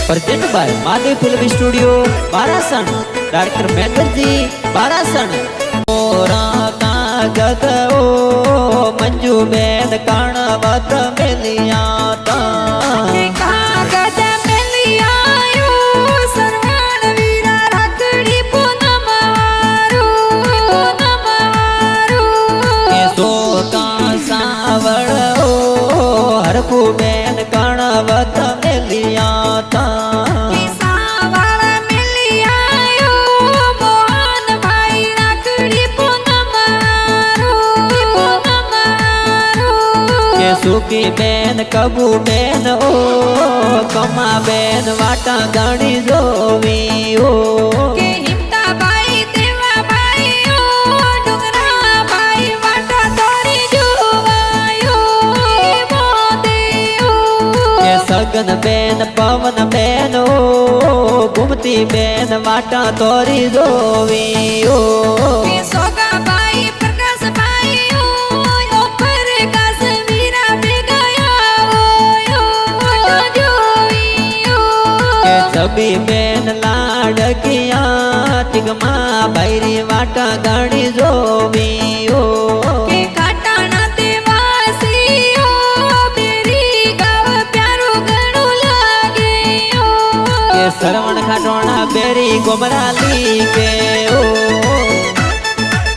Present by Mahadev film studio Barasan, director Mahendra ji Barasan. गद ओ Manju Ben कणवत मिलिया हरकू बेन कणवत मिलिया सुखी बेन कबू बेन ओ कमा बेन वाटा गणी जोवी ओ के हिमता भाई देवा भाई ओ डुंगरा भाई वाटा तोरी जुवायो मोदे ओ के सगन बेन पवन बेन ओ घूमती बेन वाटा तोरी जोवी ओ के सोगा भाई प्रकाश भाई ओ पर कास वीरा बेगया ओ जोवी ओ के सभी बेन लाडकिया तिगमा भैरी वाटा गणी जोवी ओ के काटाना ते वासी ओ बेरी गाव प्यारो गणो लागे ओ के सरवण खाटोना बेरी गोमराली के